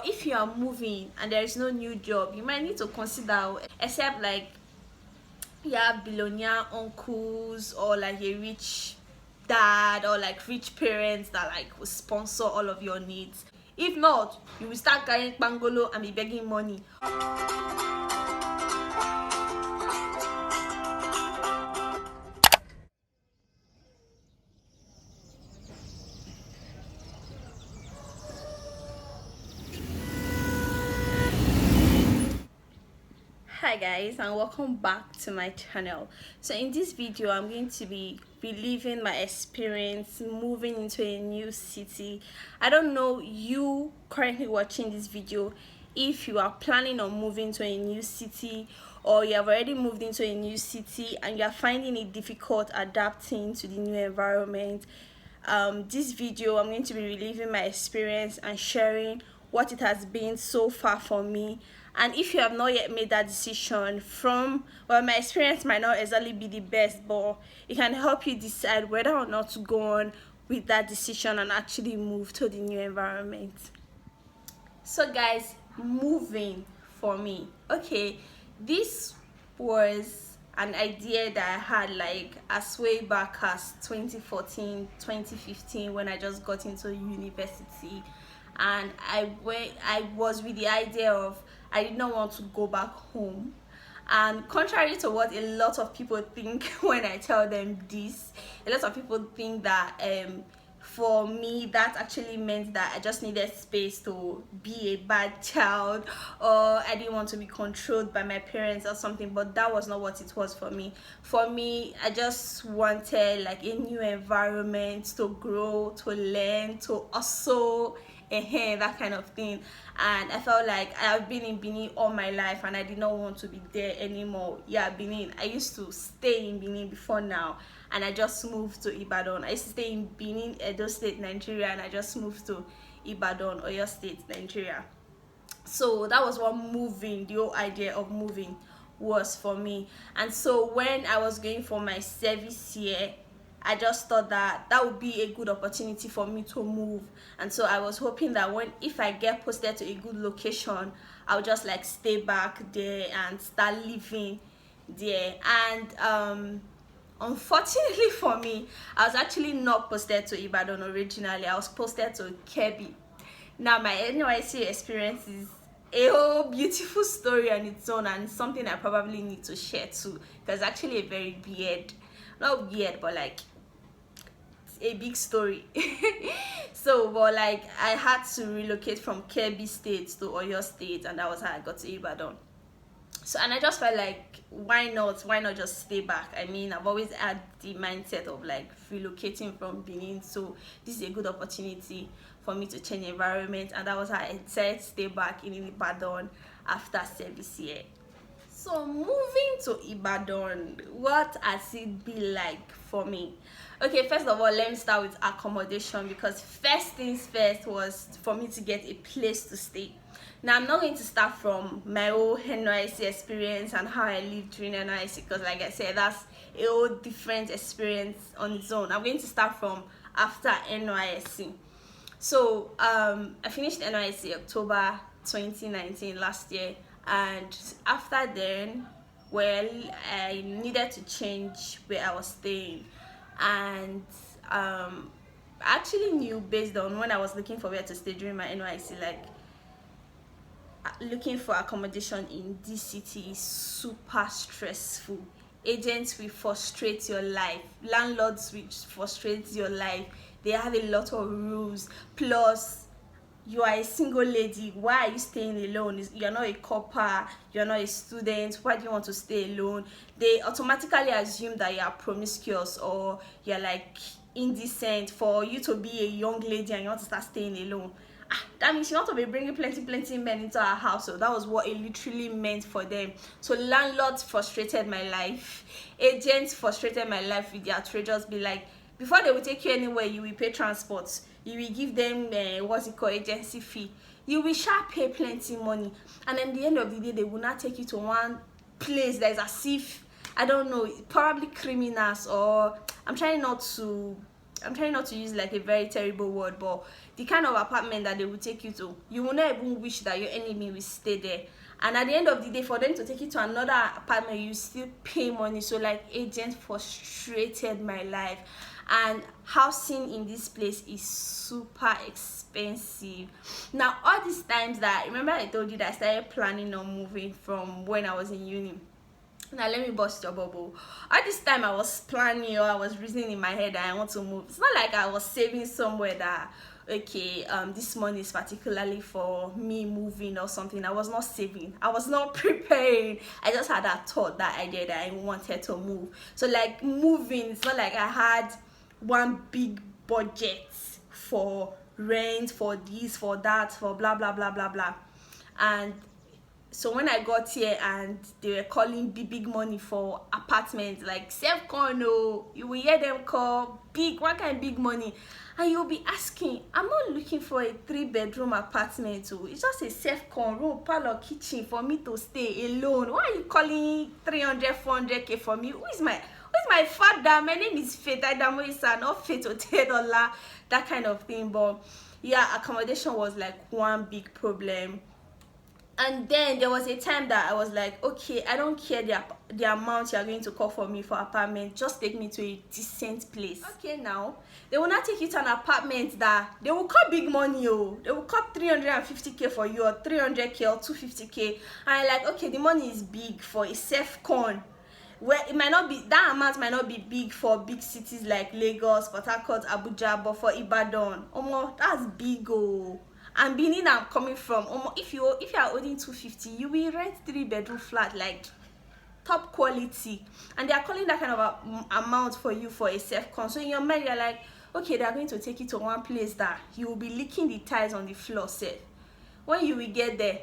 if you are moving and there is no new job, you might need to consider, except like you have billionaire uncles or like a rich dad or like rich parents that like will sponsor all of your needs. If not, you will start carrying pangolo and be begging money. Hi guys, and welcome back to my channel. So in this video I'm going to be reliving my experience moving into a new city. I don't know you currently watching this video if you are planning on moving to a new city, or you have already moved into a new city and you are finding it difficult adapting to the new environment. This video I'm going to be reliving my experience and sharing what it has been so far for me. And if you have not yet made that decision, from, well, my experience might not exactly be the best, but it can help you decide whether or not to go on with that decision and actually move to the new environment. So guys, moving for me, okay, this was an idea that I had like as way back as 2014 2015 when I just got into university. And I was with the idea of I did not want to go back home. And contrary to what a lot of people think when I tell them this, a lot of people think that for me that actually meant that I just needed space to be a bad child, or I didn't want to be controlled by my parents or something. But that was not what it was for me. For me, I just wanted like a new environment to grow, to learn, to also that kind of thing. And I felt like I have been in Benin all my life and I did not want to be there anymore. Yeah, Benin, I used to stay in Benin before now, and I just moved to Ibadan. I used to stay in Benin, Edo State, Nigeria, and I just moved to Ibadan, Oyo State, Nigeria. So that was what moving, the whole idea of moving was for me. And so when I was going for my service year, I just thought that that would be a good opportunity for me to move. And so I was hoping that if I get posted to a good location, I'll just like stay back there and start living there. And unfortunately for me, I was actually not posted to Ibadan originally. I was posted to Kebbi. Now my NYC experience is a whole beautiful story on its own, and something I probably need to share too, because actually a very weird, not weird, but like a big story. So but like I had to relocate from Kebbi State to Oyo State, and that was how I got to Ibadan. So, and I just felt like why not just stay back. I mean, I've always had the mindset of like relocating from Benin, so this is a good opportunity for me to change environment, and that was how I decided to stay back in Ibadan after service year. So moving to Ibadan, what has it been like for me? Okay, first of all, let me start with accommodation, because first things first was for me to get a place to stay. Now I'm not going to start from my whole NYC experience and how I lived during NYC, because like I said, that's a whole different experience on its own. I'm going to start from after NYC. So I finished NYC October 2019 last year, and after then, well, I needed to change where I was staying. And I actually knew, based on when I was looking for where to stay during my NYC, like looking for accommodation in this city is super stressful. Agents will frustrate your life, landlords will frustrate your life. They have a lot of rules, plus you are a single lady. Why are you staying alone? You're not a copper, you're not a student. Why do you want to stay alone? They automatically assume that you are promiscuous or you're like indecent for you to be a young lady and you want to start staying alone. That means you want to be bringing plenty men into our house. So that was what it literally meant for them. So landlords frustrated my life, agents frustrated my life with their outrageous be like, before they will take you anywhere, you will pay transport, you will give them what's it called, agency fee, you will sharp pay plenty money, and then the end of the day they will not take you to one place that is as if, I don't know, probably criminals, or I'm trying not to I'm trying not to use like a very terrible word, but the kind of apartment that they will take you to, you will not even wish that your enemy will stay there. And at the end of the day, for them to take you to another apartment, you still pay money. So like, agent frustrated my life. And housing in this place is super expensive. Now all these times that, remember I told you that I started planning on moving from when I was in uni. Now let me bust your bubble. At this time I was planning, or I was reasoning in my head that I want to move. It's not like I was saving somewhere that, okay, this money is particularly for me moving or something. I was not saving, I was not preparing. I just had that thought, that idea that I wanted to move. So like, moving, it's not like I had one big budget for rent, for this, for that, for blah blah blah blah blah. And so when I got here and they were calling big money for apartments, like self-con, you will hear them call big, what kind of big money? And you'll be asking, I'm not looking for a 3-bedroom apartment, it's just a self-con, room, parlor, kitchen for me to stay alone. Why are you calling 300, 400k for me? Who is my father? My name is Faith Adamoisa, not Faith Otedola, that kind of thing. But yeah, accommodation was like one big problem. And then there was a time that I was like, okay, I don't care the amount you're going to call for me for apartment, just take me to a decent place. Okay, now they will not take you to an apartment that they will call big money. They will call 350k for you, or 300k, or 250k. And I'm like, okay, the money is big for a self-con, where it might not be, that amount might not be big for big cities like Lagos, Port Harcourt, Abuja, but for Ibadan, that's big. And Benin I'm coming from, if you are owning 250, you will rent 3-bedroom flat, like top quality, and they are calling that kind of amount for you for a self-con. So in your mind you're like, okay, they are going to take you to one place that you will be licking the tiles on the floor set. When you will get there,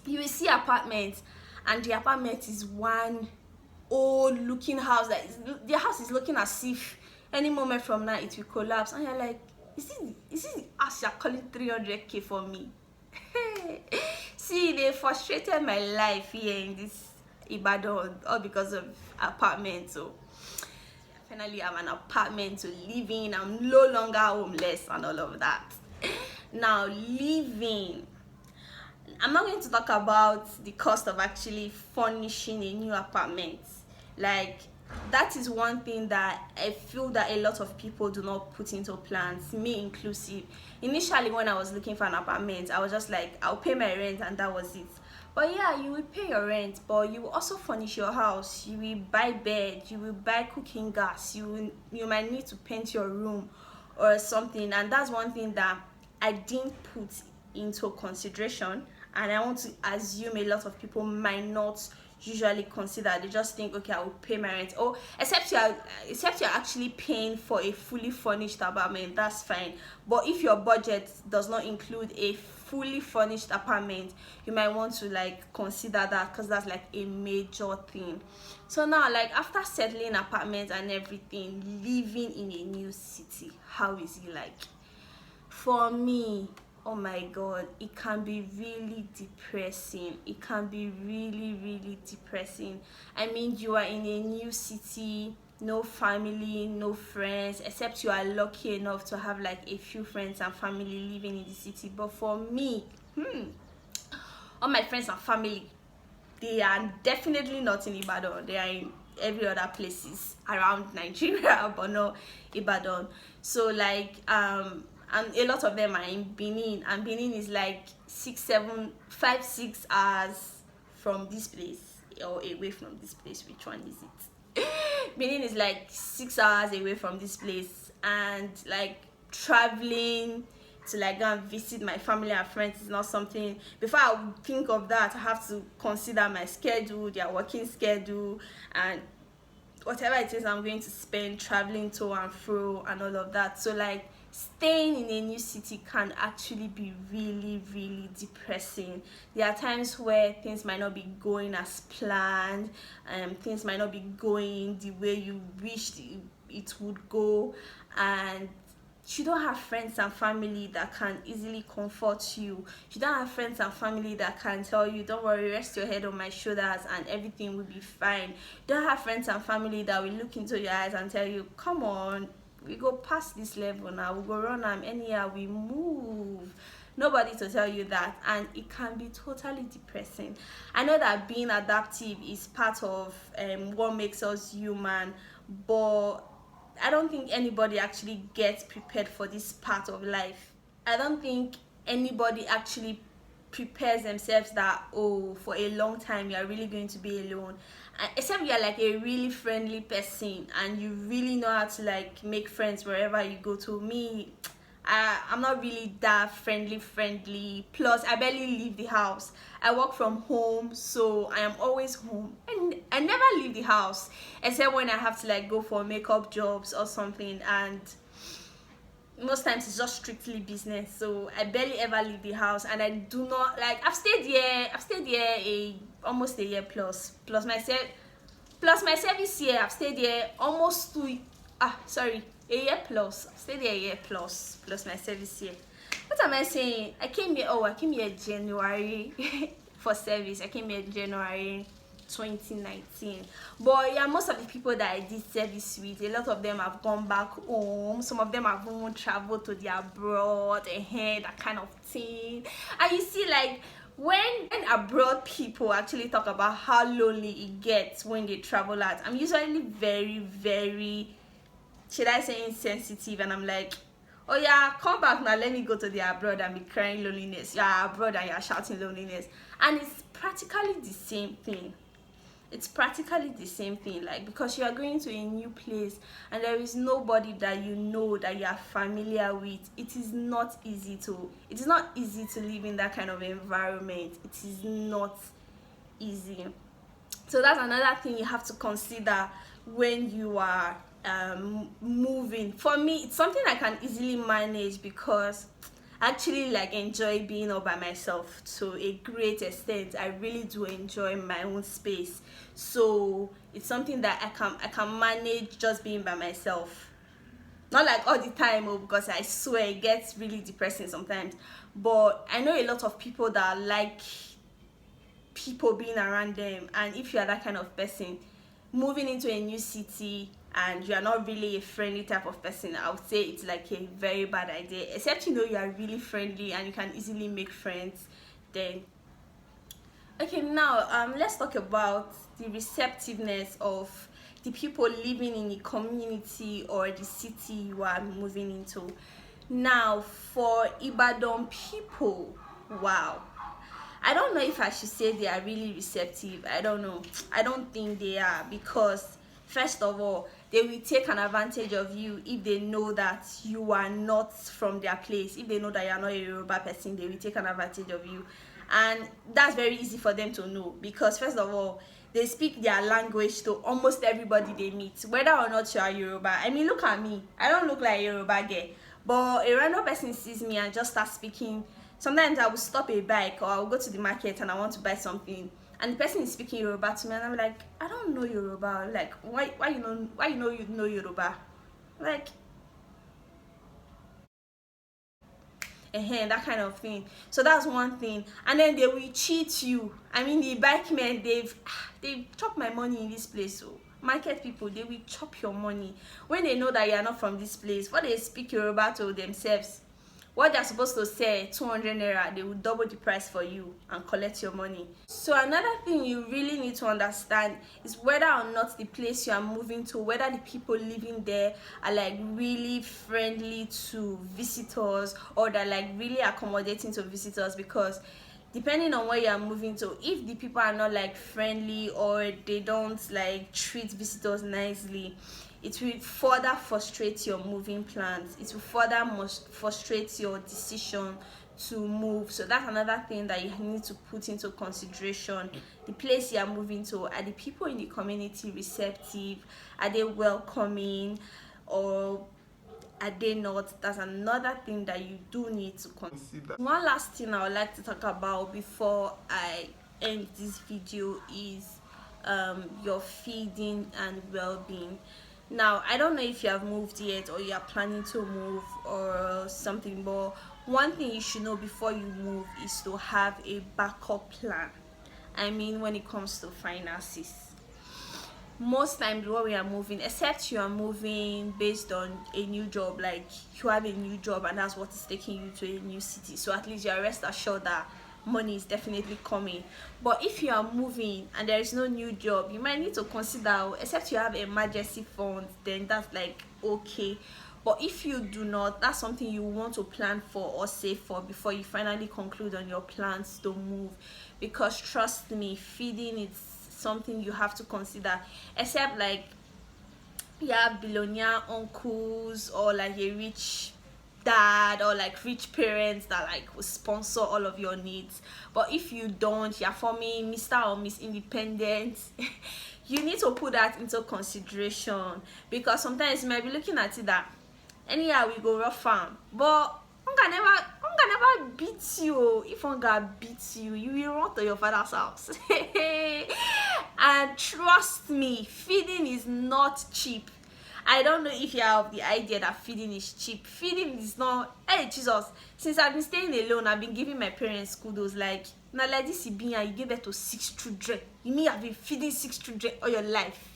you will see apartments, and the apartment is one old looking house that the house is looking as if any moment from now it will collapse. And you're like, is this the house you're calling 300k for me? See, they frustrated my life here in this Ibadan, all because of apartments. So finally I have an apartment to live in. I'm no longer homeless and all of that. Now living, I'm not going to talk about the cost of actually furnishing a new apartment. Like, that is one thing that I feel that a lot of people do not put into plans, me inclusive. Initially when I was looking for an apartment, I was just like, I'll pay my rent and that was it. But yeah, you will pay your rent, but you will also furnish your house. You will buy bed, you will buy cooking gas, you might need to paint your room or something. And that's one thing that I didn't put into consideration, and I want to assume a lot of people might not usually consider. They just think, okay, I will pay my rent. Or except you're actually paying for a fully furnished apartment, that's fine. But if your budget does not include a fully furnished apartment, you might want to like consider that, because that's like a major thing. So now, like, after settling apartments and everything, living in a new city, how is it like? For me, oh my god, it can be really depressing. It can be really depressing. I mean, you are in a new city, no family, no friends, except you are lucky enough to have like a few friends and family living in the city. But for me, all my friends and family, they are definitely not in Ibadan. They are in every other places around Nigeria, but not Ibadan. So like and a lot of them are in Benin, and Benin is like 5, 6 hours from this place, or away from this place. Which one is it? Benin is like 6 hours away from this place, and like traveling to like go and visit my family and friends is not something. Before I would think of that, I have to consider my schedule, their working schedule, and whatever it is I'm going to spend traveling to and fro and all of that. So like, staying in a new city can actually be really depressing. There are times where things might not be going as planned, things might not be going the way you wished it would go, and you don't have friends and family that can easily comfort you. You don't have friends and family that can tell you, don't worry, rest your head on my shoulders and everything will be fine. You don't have friends and family that will look into your eyes and tell you, come on, we go past this level now, we go run anyhow we move. Nobody to tell you that, and it can be totally depressing. I know that being adaptive is part of what makes us human, but I don't think anybody actually gets prepared for this part of life. I don't think anybody actually prepares themselves that, oh, for a long time you are really going to be alone, except you're like a really friendly person and you really know how to like make friends wherever you go. To me, I'm not really that friendly. Plus, I barely leave the house. I work from home, so I am always home, and I never leave the house except when I have to like go for makeup jobs or something. And most times it's just strictly business, so I barely ever leave the house. And I do not like, I've stayed here almost a year plus my service here. I've stayed here almost a year plus. I've stayed here a year plus my service here. What am I saying? I came here January for service. I came here January 2019. But yeah, most of the people that I did service with, a lot of them have gone back home. Some of them have even traveled to the abroad, that kind of thing. And you see, like, when abroad people actually talk about how lonely it gets when they travel out, I'm usually very, very, should I say, insensitive, and I'm like, oh yeah, come back now, let me go to the abroad and be crying loneliness. You're abroad and you're shouting loneliness. And it's practically the same thing. Like, because you are going to a new place and there is nobody that you know, that you are familiar with. It is not easy to live in that kind of environment. It is not easy. So that's another thing you have to consider when you are moving. For me, it's something I can easily manage because I actually like enjoy being all by myself to a great extent. I really do enjoy my own space, so it's something that I can manage just being by myself. Not like all the time, because I swear it gets really depressing sometimes. But I know a lot of people that like people being around them, and if you are that kind of person, moving into a new city and you are not really a friendly type of person, I would say it's like a very bad idea. Except you know you are really friendly and you can easily make friends, then okay. Now let's talk about the receptiveness of the people living in the community or the city you are moving into. Now, for Ibadan people, wow, I don't know if I should say they are really receptive. I don't know. I don't think they are, because first of all, they will take an advantage of you if they know that you are not from their place. If they know that you are not a Yoruba person, they will take an advantage of you. And that's very easy for them to know, because first of all, they speak their language to almost everybody they meet, whether or not you are Yoruba. I mean, look at me. I don't look like a Yoruba girl, but a random person sees me and just starts speaking. Sometimes I will stop a bike or I will go to the market and I want to buy something, and the person is speaking Yoruba to me, and I'm like, I don't know Yoruba. Like, why you know Yoruba? Like, that kind of thing. So that's one thing. And then they will cheat you. I mean, the bike men, they've chopped my money in this place. So market people, they will chop your money when they know that you are not from this place. What they speak Yoruba to themselves, what they're supposed to say 200 naira, they will double the price for you and collect your money. So another thing you really need to understand is whether or not the place you are moving to, whether the people living there are like really friendly to visitors, or they're like really accommodating to visitors. Because depending on where you are moving to, if the people are not like friendly or they don't like treat visitors nicely, it will further frustrate your moving plans. It will further frustrate your decision to move. So that's another thing that you need to put into consideration. The place you are moving to, are the people in the community receptive? Are they welcoming, or are they not? That's another thing that you do need to consider. One last thing I would like to talk about before I end this video is your feeding and well-being. Now, I don't know if you have moved yet or you are planning to move or something, but one thing you should know before you move is to have a backup plan. I mean, when it comes to finances, most times when we are moving, except you are moving based on a new job, like you have a new job and that's what is taking you to a new city, so at least you are rest assured that money is definitely coming. But if you are moving and there is no new job, you might need to consider, except you have emergency funds, then that's like okay. But if you do not, that's something you want to plan for or save for before you finally conclude on your plans to move. Because trust me, feeding is something you have to consider. Except like you have billionaire uncles or like a rich dad or like rich parents that like will sponsor all of your needs. But if you don't, you're forming Mr. or Miss Independent. You need to put that into consideration, because sometimes you might be looking at it that anyhow we go rough farm, but hunger never beats you. If hunger beats you, you will run to your father's house. And trust me, feeding is not cheap. I don't know if you have the idea that feeding is cheap. Feeding is not. Hey Jesus, since I've been staying alone, I've been giving my parents kudos. Like now, like this, you give birth to 6 children. You mean I've been feeding 6 children all your life?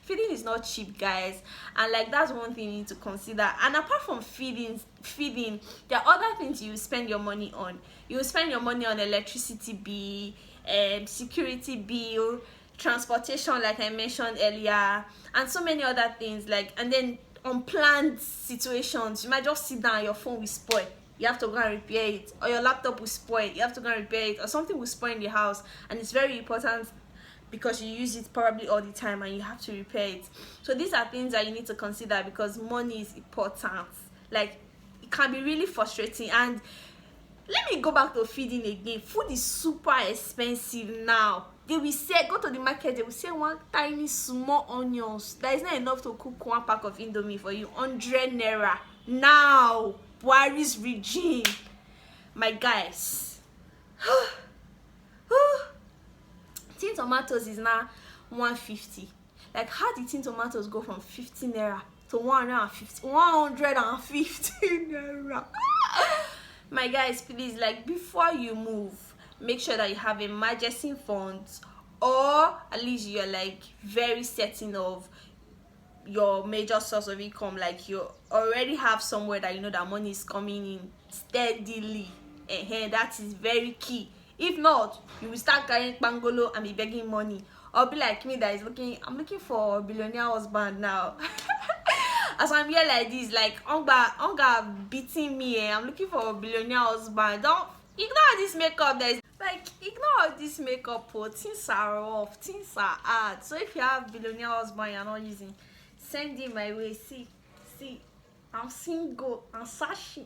Feeding is not cheap, guys, and like that's one thing you need to consider. And apart from feeding, there are other things you spend your money on. You will spend your money on electricity bill, security bill, transportation, like I mentioned earlier, and so many other things. Like, and then unplanned situations, you might just sit down, your phone will spoil, you have to go and repair it, or your laptop will spoil, you have to go and repair it, or something will spoil in the house and it's very important because you use it probably all the time and you have to repair it. So these are things that you need to consider, because money is important. Like, it can be really frustrating. And let me go back to feeding again. Food is super expensive now. They will say, go to the market, they will say one tiny small onions that is not enough to cook one pack of indomie for you, 100 naira now. Buhari's regime, my guys. Tin tomatoes is now 150. Like, how did tin tomatoes go from 50 naira to 150 naira? My guys, please, like, before you move, make sure that you have emergency funds, or at least you're like very certain of your major source of income. Like, you already have somewhere that you know that money is coming in steadily. That is very key. If not, you will start carrying pangolo and be begging money, or be like me that is I'm looking for a billionaire husband now. As I'm here like this, like hunger beating me, I'm looking for a billionaire husband. Don't ignore this makeup. Ignore this makeup. Things are rough, things are hard. So if you have billionaire husband you're not using, send him my way. See, I'm single, I'm searching.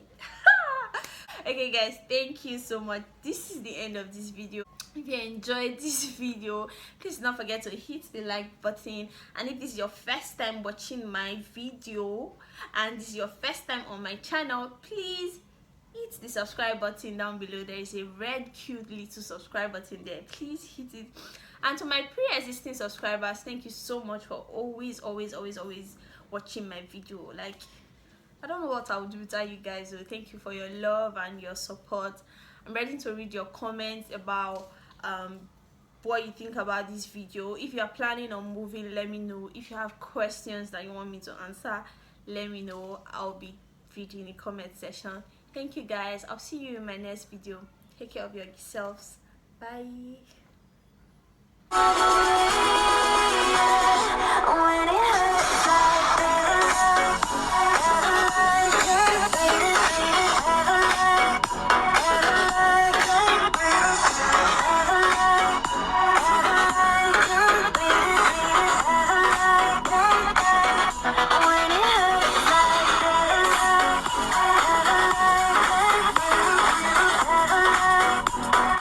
Okay guys, thank you so much. This is the end of this video. If you enjoyed this video, please don't forget to hit the like button. And if this is your first time watching my video and this is your first time on my channel, please hit the subscribe button down below. There is a red cute little subscribe button there. Please hit it. And to my pre-existing subscribers, thank you so much for always watching my video. Like, I don't know what I would do without you guys. So thank you for your love and your support. I'm ready to read your comments about what you think about this video. If you are planning on moving, let me know. If you have questions that you want me to answer, let me know. I'll be reading in the comment section. Thank you guys. I'll see you in my next video. Take care of yourselves. Bye.